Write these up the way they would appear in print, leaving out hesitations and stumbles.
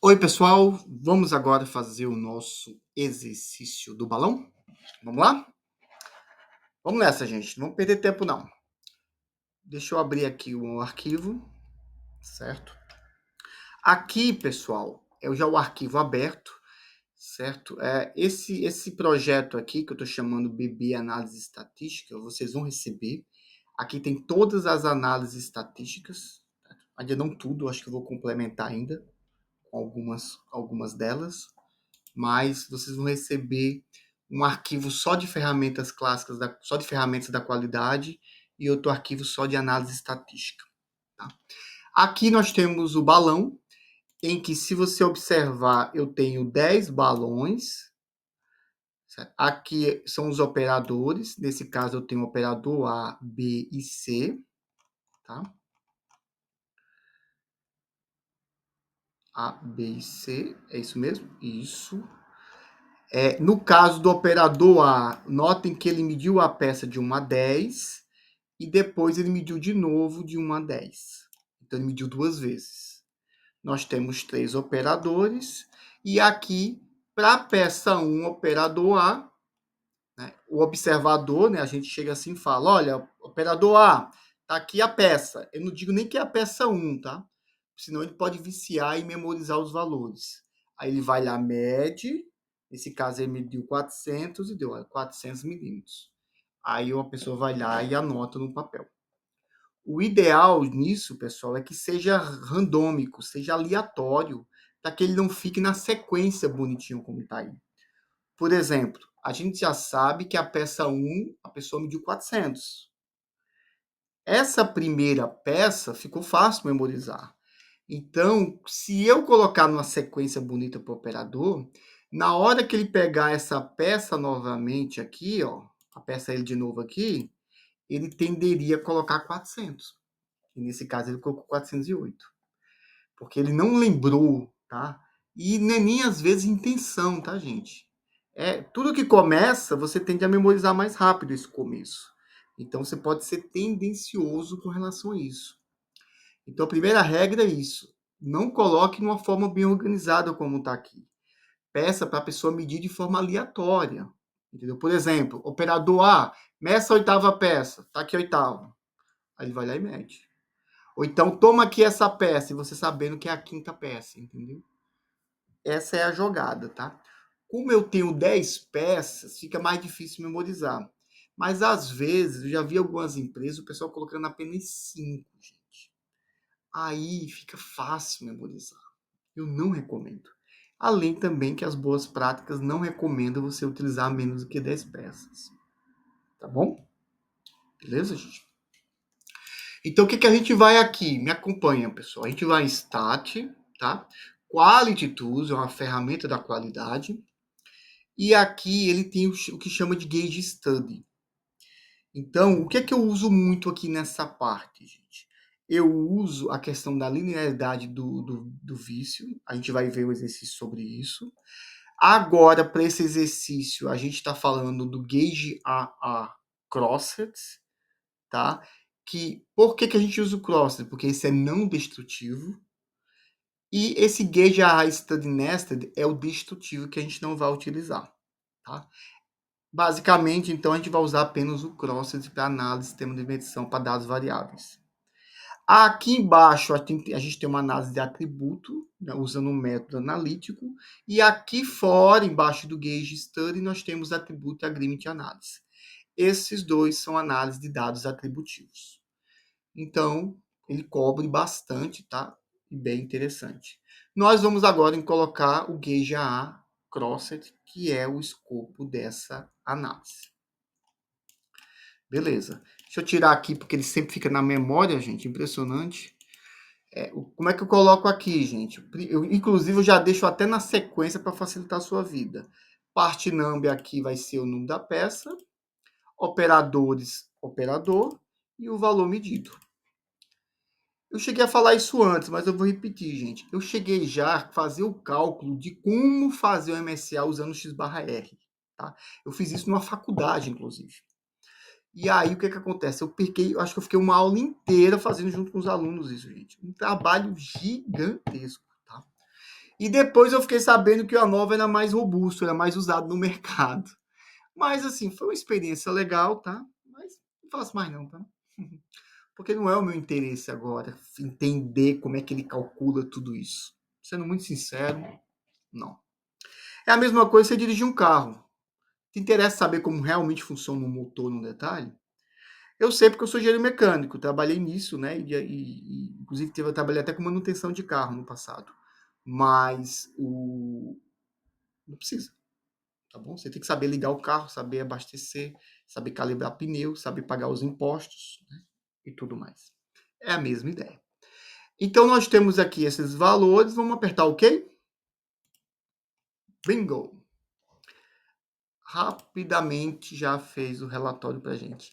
Oi, pessoal. Vamos agora fazer o nosso exercício do balão? Vamos lá? Vamos nessa, gente. Não vamos perder tempo, não. Deixa eu abrir aqui o arquivo, certo? Aqui, pessoal, é já o arquivo aberto, certo? Esse projeto aqui, que eu estou chamando BB Análise Estatística, vocês vão receber. Aqui tem todas as análises estatísticas. Ainda não tudo, acho que eu vou complementar ainda com algumas delas. Mas vocês vão receber um arquivo só de ferramentas clássicas, só de ferramentas da qualidade e outro arquivo só de análise estatística. Tá? Aqui nós temos o balão, em que, se você observar, eu tenho 10 balões. Certo? Aqui são os operadores. Nesse caso, eu tenho o operador A, B e C. Tá? A, B e C. É isso mesmo? Isso. No caso do operador A, notem que ele mediu a peça de 1 a 10 e depois ele mediu de novo de 1 a 10. Então, ele mediu duas vezes. Nós temos 3 operadores e aqui, para a peça 1, operador A, né, o observador, né, a gente chega assim e fala, olha, operador A, tá aqui a peça. Eu não digo nem que é a peça 1, tá? Senão ele pode viciar e memorizar os valores. Aí ele vai lá, mede. Nesse caso, ele mediu 400 e deu 400 milímetros. Aí uma pessoa vai lá e anota no papel. O ideal nisso, pessoal, é que seja randômico, seja aleatório, para que ele não fique na sequência bonitinho como está aí. Por exemplo, a gente já sabe que a peça 1, a pessoa mediu 400. Essa primeira peça ficou fácil memorizar. Então, se eu colocar numa sequência bonita para o operador, na hora que ele pegar essa peça novamente aqui, ó, a peça ele de novo aqui, ele tenderia a colocar 400. E nesse caso ele colocou 408. Porque ele não lembrou, tá? E nem às vezes intenção, tá, gente? Tudo que começa, você tende a memorizar mais rápido esse começo. Então você pode ser tendencioso com relação a isso. Então, a primeira regra é isso. Não coloque de uma forma bem organizada como está aqui. Peça para a pessoa medir de forma aleatória. Entendeu? Por exemplo, operador A, meça a oitava peça. Está aqui a oitava. Aí ele vai lá e mede. Ou então, toma aqui essa peça, e você sabendo que é a quinta peça. Entendeu? Essa é a jogada, tá? Como eu tenho 10 peças, fica mais difícil memorizar. Mas, às vezes, eu já vi algumas empresas, o pessoal colocando apenas 5, gente. Aí fica fácil memorizar. Eu não recomendo. Além também que as boas práticas não recomendam você utilizar menos do que 10 peças. Tá bom? Beleza, gente? Então, o que a gente vai aqui? Me acompanha, pessoal. A gente vai em Stat, tá? Quality Tools é uma ferramenta da qualidade. E aqui ele tem o que chama de Gauge Study. Então, o que eu uso muito aqui nessa parte, gente? Eu uso a questão da linearidade do vício. A gente vai ver um exercício sobre isso. Agora, para esse exercício, a gente está falando do Gauge AA Crossed, tá? Por que a gente usa o Crossed? Porque esse é não destrutivo. E esse Gauge AA Study Nested é o destrutivo que a gente não vai utilizar, tá? Basicamente, então, a gente vai usar apenas o Crossed para análise de sistema de medição para dados variáveis. Aqui embaixo a gente tem uma análise de atributo, né, usando um método analítico, e aqui fora, embaixo do Gauge Study, nós temos atributo e agreement análise. Esses dois são análises de dados atributivos. Então, ele cobre bastante, tá? E bem interessante. Nós vamos agora colocar o Gauge AA Crossed, que é o escopo dessa análise. Beleza. Deixa eu tirar aqui, porque ele sempre fica na memória, gente. Impressionante. Como é que eu coloco aqui, gente? Inclusive, eu já deixo até na sequência para facilitar a sua vida. Parte number aqui vai ser o número da peça. Operadores, operador. E o valor medido. Eu cheguei a falar isso antes, mas eu vou repetir, gente. Eu cheguei já a fazer o cálculo de como fazer o MSA usando o X/R. Tá? Eu fiz isso numa faculdade, inclusive. E aí, o que acontece? Eu acho que eu fiquei uma aula inteira fazendo junto com os alunos isso, gente. Um trabalho gigantesco, tá? E depois eu fiquei sabendo que o A9 era mais robusto, era mais usado no mercado. Mas, assim, foi uma experiência legal, tá? Mas não faço mais não, tá? Porque não é o meu interesse agora entender como é que ele calcula tudo isso. Sendo muito sincero, não. É a mesma coisa você dirigir um carro. Te interessa saber como realmente funciona um motor no detalhe? Eu sei porque eu sou engenheiro mecânico, trabalhei nisso, né? Inclusive, eu trabalhei até com manutenção de carro no passado. Mas não precisa, tá bom? Você tem que saber ligar o carro, saber abastecer, saber calibrar pneu, saber pagar os impostos, né? E tudo mais. É a mesma ideia. Então, nós temos aqui esses valores. Vamos apertar OK? Bingo! Rapidamente já fez o relatório para a gente.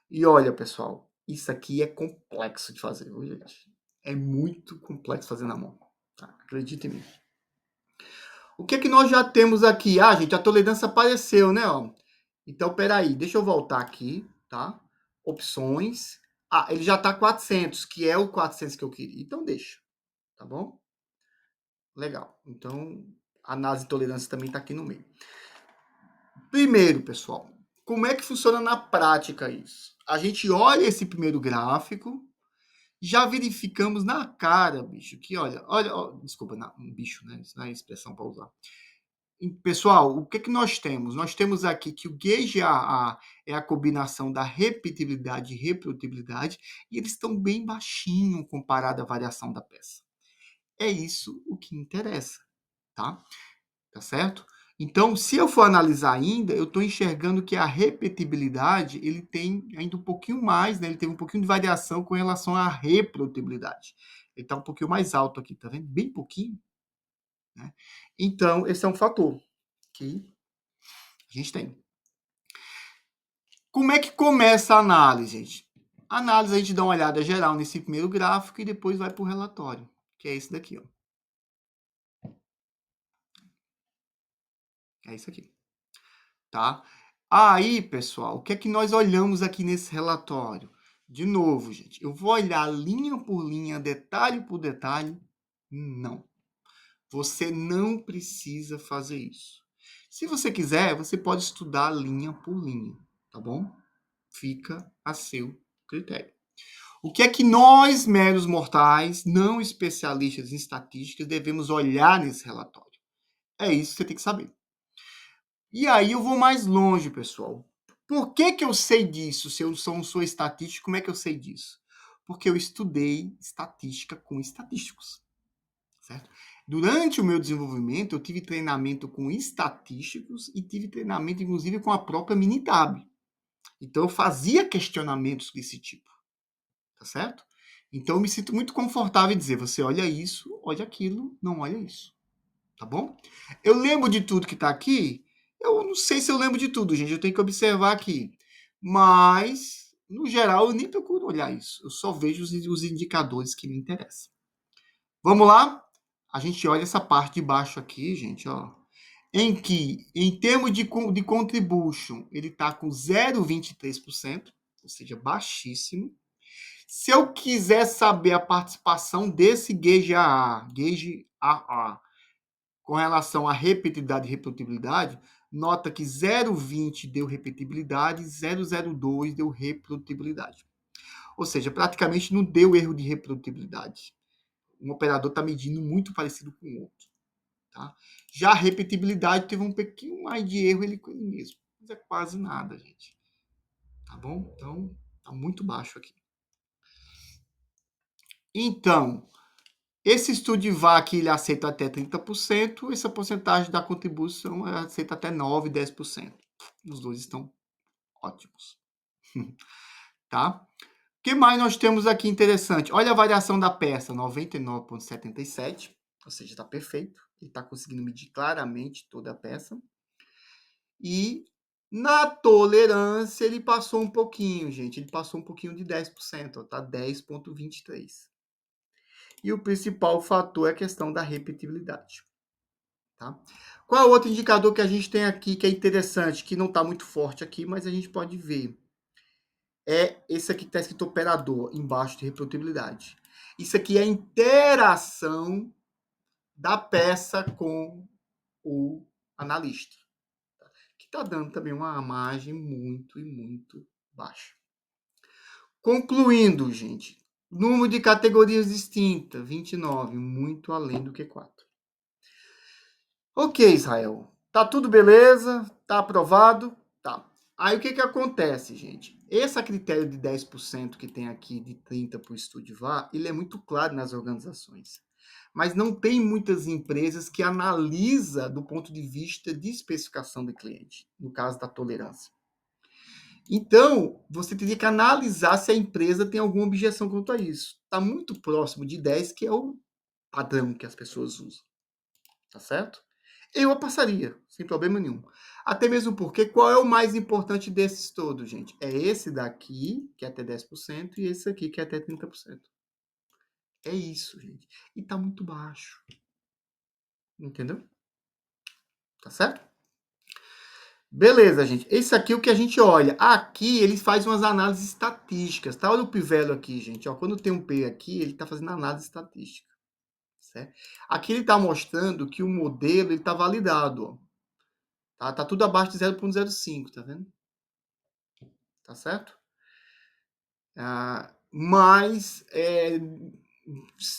E olha, pessoal, isso aqui é complexo de fazer, viu, gente? É muito complexo fazer na mão. Tá? Acredite em mim. O que é que nós já temos aqui? Ah, gente, a tolerância apareceu, né? Ó. Então, peraí, deixa eu voltar aqui, tá? Opções. Ah, ele já está 400, que é o 400 que eu queria. Então, deixa, tá bom? Legal. Então, a análise de tolerância também está aqui no meio. Primeiro, pessoal, como é que funciona na prática isso? A gente olha esse primeiro gráfico, já verificamos na cara, bicho, que olha, desculpa, bicho, né? Isso não é expressão para usar. Pessoal, o que que nós temos? Nós temos aqui que o gauge AA é a combinação da repetibilidade e reprodutibilidade, e eles estão bem baixinho comparado à variação da peça. É isso o que interessa, tá? Tá certo? Então, se eu for analisar ainda, eu estou enxergando que a repetibilidade ele tem ainda um pouquinho mais, né? Ele tem um pouquinho de variação com relação à reprodutibilidade. Ele está um pouquinho mais alto aqui, tá vendo? Bem pouquinho. Né? Então, esse é um fator que a gente tem. Como é que começa a análise, gente? A análise a gente dá uma olhada geral nesse primeiro gráfico e depois vai para o relatório, que é esse daqui, ó. É isso aqui, tá? Aí, pessoal, o que é que nós olhamos aqui nesse relatório? De novo, gente, eu vou olhar linha por linha, detalhe por detalhe? Não. Você não precisa fazer isso. Se você quiser, você pode estudar linha por linha, tá bom? Fica a seu critério. O que é que nós, meros mortais, não especialistas em estatística, devemos olhar nesse relatório? É isso que você tem que saber. E aí eu vou mais longe, pessoal. Por que que eu sei disso? Se eu não sou estatístico, como é que eu sei disso? Porque eu estudei estatística com estatísticos, certo? Durante o meu desenvolvimento, eu tive treinamento com estatísticos e tive treinamento, inclusive, com a própria Minitab. Então, eu fazia questionamentos desse tipo, tá certo? Então, eu me sinto muito confortável em dizer, você olha isso, olha aquilo, não olha isso. Tá bom? Eu lembro de tudo que está aqui? Eu não sei se eu lembro de tudo, gente. Eu tenho que observar aqui. Mas, no geral, eu nem procuro olhar isso. Eu só vejo os indicadores que me interessam. Vamos lá? A gente olha essa parte de baixo aqui, gente, ó. Em que, em termos de contribution, ele está com 0,23%, ou seja, baixíssimo. Se eu quiser saber a participação desse gauge AA, com relação à repetibilidade e reprodutibilidade, nota que 0,20 deu repetibilidade, 0,02 deu reprodutibilidade. Ou seja, praticamente não deu erro de reprodutibilidade. Um operador está medindo muito parecido com o outro. Tá? Já a repetibilidade teve um pouquinho mais de erro ele com ele mesmo. Mas é quase nada, gente. Tá bom? Então, está muito baixo aqui. Então, esse estudo de VAC ele aceita até 30%, essa porcentagem da contribuição aceita até 9%, 10%. Os dois estão ótimos. Tá? O que mais nós temos aqui interessante? Olha a variação da peça, 99,77, ou seja, está perfeito. Ele está conseguindo medir claramente toda a peça. E na tolerância ele passou um pouquinho, gente. Ele passou um pouquinho de 10%, está 10,23%. E o principal fator é a questão da repetibilidade. Tá? Qual é o outro indicador que a gente tem aqui que é interessante, que não está muito forte aqui, mas a gente pode ver? É esse aqui que está escrito operador, embaixo de reprodutibilidade. Isso aqui é a interação da peça com o analista, que está dando também uma margem muito e muito baixa. Concluindo, gente, número de categorias distintas, 29, muito além do que 4. Ok, Israel, tá tudo beleza? Tá aprovado? Tá. Aí o que acontece, gente? Esse critério de 10% que tem aqui, de 30% para o estúdio VAR, ele é muito claro nas organizações. Mas não tem muitas empresas que analisa do ponto de vista de especificação do cliente, no caso da tolerância. Então, você teria que analisar se a empresa tem alguma objeção quanto a isso. Está muito próximo de 10, que é o padrão que as pessoas usam. Tá certo? Eu a passaria, sem problema nenhum. Até mesmo porque, qual é o mais importante desses todos, gente? É esse daqui, que é até 10%, e esse aqui, que é até 30%. É isso, gente. E tá muito baixo. Entendeu? Tá certo? Beleza, gente. Esse aqui é o que a gente olha. Aqui ele faz umas análises estatísticas, tá? Olha o pivelo aqui, gente. Ó, quando tem um P aqui, ele está fazendo análise estatística. Certo? Aqui ele está mostrando que o modelo está validado. Ó. Tá tudo abaixo de 0,05, tá vendo? Tá certo? Mas,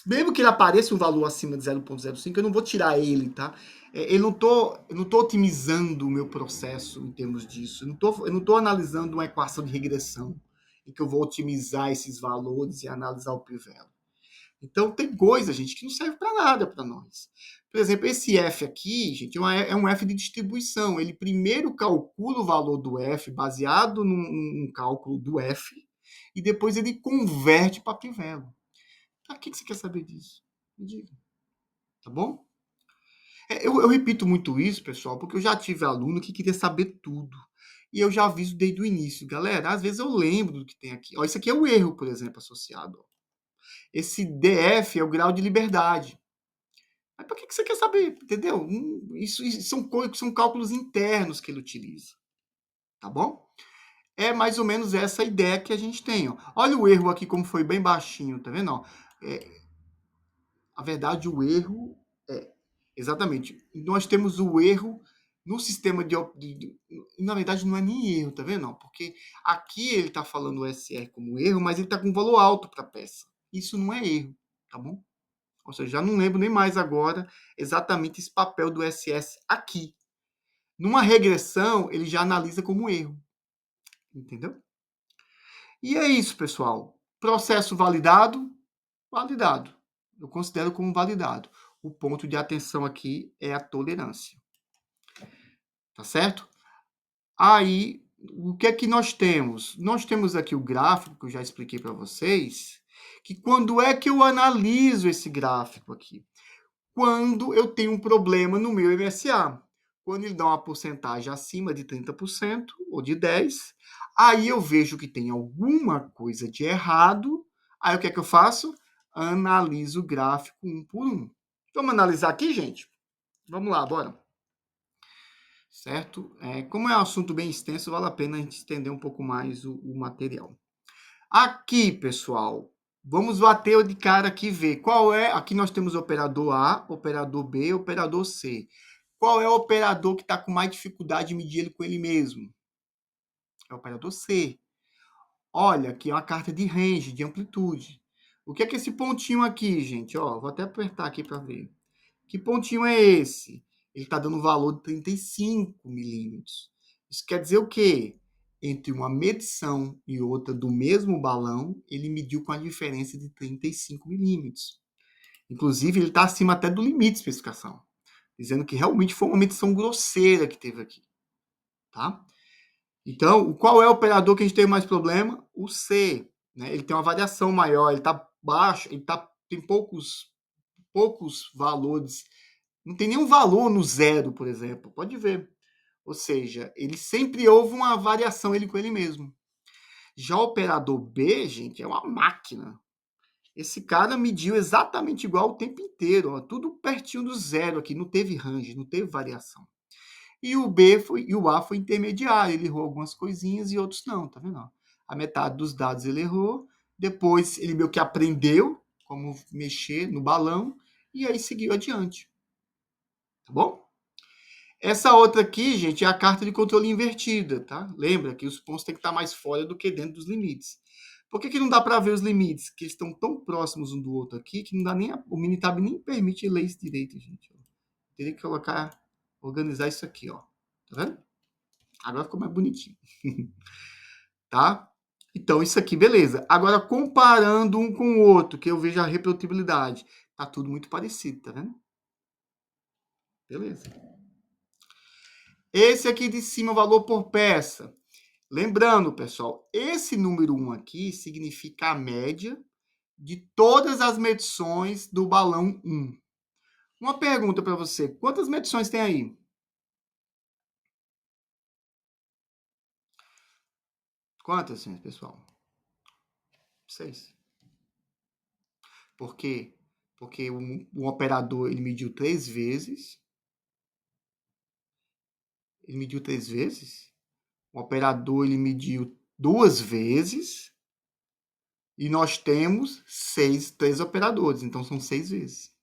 mesmo que ele apareça um valor acima de 0,05, eu não vou tirar ele, tá? Eu não tô otimizando o meu processo em termos disso. Eu não tô analisando uma equação de regressão em que eu vou otimizar esses valores e analisar o pivelo. Então, tem coisa, gente, que não serve para nada para nós. Por exemplo, esse F aqui, gente, é um F de distribuição. Ele primeiro calcula o valor do F baseado num cálculo do F e depois ele converte para pivelo. Para que você quer saber disso? Me diga. Tá bom? Eu repito muito isso, pessoal, porque eu já tive aluno que queria saber tudo. E eu já aviso desde o início. Galera, às vezes eu lembro do que tem aqui. Ó, isso aqui é o erro, por exemplo, associado. Ó. Esse DF é o grau de liberdade. Mas para que você quer saber? Entendeu? Isso são cálculos internos que ele utiliza. Tá bom? É mais ou menos essa a ideia que a gente tem. Ó. Olha o erro aqui, como foi bem baixinho, tá vendo? Ó, a verdade, o erro é. Exatamente. Nós temos o erro no sistema na verdade, não é nem erro, tá vendo? Porque aqui ele está falando o SR como erro, mas ele está com um valor alto para a peça. Isso não é erro, tá bom? Ou seja, já não lembro nem mais agora exatamente esse papel do SS aqui. Numa regressão, ele já analisa como erro. Entendeu? E é isso, pessoal. Processo validado, validado. Eu considero como validado. O ponto de atenção aqui é a tolerância. Tá certo? Aí, o que é que nós temos? Nós temos aqui o gráfico, que eu já expliquei para vocês, que quando é que eu analiso esse gráfico aqui? Quando eu tenho um problema no meu MSA. Quando ele dá uma porcentagem acima de 30% ou de 10%, aí eu vejo que tem alguma coisa de errado. Aí o que é que eu faço? Analiso o gráfico um por um. Vamos analisar aqui, gente? Vamos lá, bora. Certo? Como é um assunto bem extenso, vale a pena a gente estender um pouco mais o material. Aqui, pessoal, vamos bater de cara aqui e ver qual é. Aqui nós temos o operador A, operador B, operador C. Qual é o operador que está com mais dificuldade de medir ele com ele mesmo? É o operador C. Olha, aqui é uma carta de range, de amplitude. O que é esse pontinho aqui, gente? Ó, vou até apertar aqui para ver. Que pontinho é esse? Ele está dando um valor de 35 milímetros. Isso quer dizer o quê? Entre uma medição e outra do mesmo balão, ele mediu com a diferença de 35 milímetros. Inclusive, ele está acima até do limite de especificação, dizendo que realmente foi uma medição grosseira que teve aqui. Tá? Então, qual é o operador que a gente tem mais problema? O C. Né? Ele tem uma variação maior, ele está baixo, tem poucos valores. Não tem nenhum valor no zero, por exemplo. Pode ver. Ou seja, ele sempre houve uma variação ele com ele mesmo. Já o operador B, gente, é uma máquina. Esse cara mediu exatamente igual o tempo inteiro, ó, tudo pertinho do zero aqui, não teve range, não teve variação. E o A foi intermediário, ele errou algumas coisinhas e outros não, tá vendo? A metade dos dados ele errou, depois ele meio que aprendeu como mexer no balão e aí seguiu adiante. tá bom? Essa outra aqui, gente, é a carta de controle invertida, tá? Lembra que os pontos têm que estar mais fora do que dentro dos limites. Por que não dá para ver os limites? Que eles estão tão próximos um do outro aqui que não dá nem o Minitab nem permite ler isso direito, gente. Teria que colocar, organizar isso aqui, ó. Tá vendo? Agora ficou mais bonitinho. Tá? Então, isso aqui, beleza. Agora, comparando um com o outro, que eu vejo a reprodutibilidade. Tá tudo muito parecido, tá vendo? Beleza. Esse aqui de cima, o valor por peça. Lembrando, pessoal, esse número 1 aqui significa a média de todas as medições do balão 1. Uma pergunta para você. Quantas medições tem aí? Quantas, pessoal? 6. Por quê? Porque o operador ele mediu 3 vezes. Ele mediu 3 vezes. O operador ele mediu 2 vezes. E nós temos 3 operadores. Então, são 6 vezes.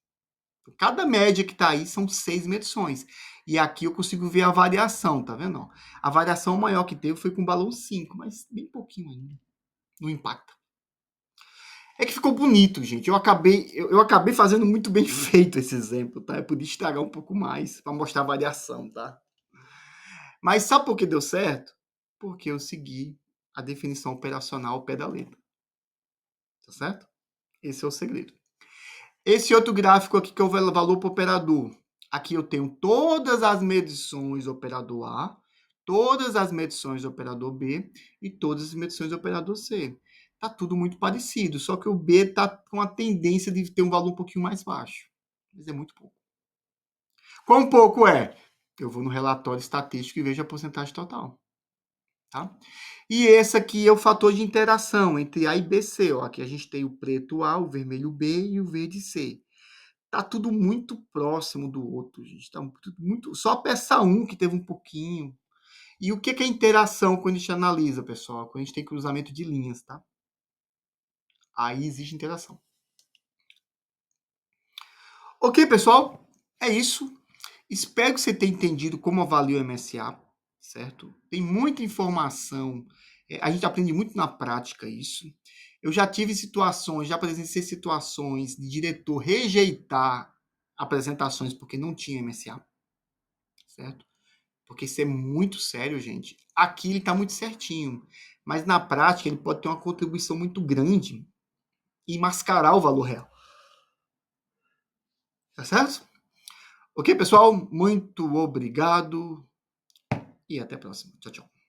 Cada média que está aí são 6 medições. E aqui eu consigo ver a variação, tá vendo? A variação maior que teve foi com o balão 5, mas bem pouquinho ainda. Não impacta. É que ficou bonito, gente. Eu acabei fazendo muito bem feito esse exemplo, tá? Eu podia estragar um pouco mais para mostrar a variação, tá? Mas sabe por que deu certo? Porque eu segui a definição operacional ao pé da letra. Tá certo? Esse é o segredo. Esse outro gráfico aqui que é o valor para o operador. Aqui eu tenho todas as medições do operador A, todas as medições do operador B e todas as medições do operador C. Tá tudo muito parecido, só que o B está com a tendência de ter um valor um pouquinho mais baixo. Mas é muito pouco. Quão pouco é? Eu vou no relatório estatístico e vejo a porcentagem total. Tá? E esse aqui é o fator de interação entre A e BC. Ó. Aqui a gente tem o preto A, o vermelho B e o verde C. Tá tudo muito próximo do outro, gente. Tá muito. Só a peça 1 que teve um pouquinho. E o que é interação quando a gente analisa, pessoal? Quando a gente tem cruzamento de linhas, tá? Aí existe interação. Ok, pessoal? É isso. Espero que você tenha entendido como avalia o MSA, certo? Tem muita informação. A gente aprende muito na prática isso. Eu já tive situações, já presenciei situações de diretor rejeitar apresentações porque não tinha MSA, certo? Porque isso é muito sério, gente. Aqui ele está muito certinho, mas na prática ele pode ter uma contribuição muito grande e mascarar o valor real. Tá certo? Ok, pessoal? Muito obrigado e até a próxima. Tchau, tchau.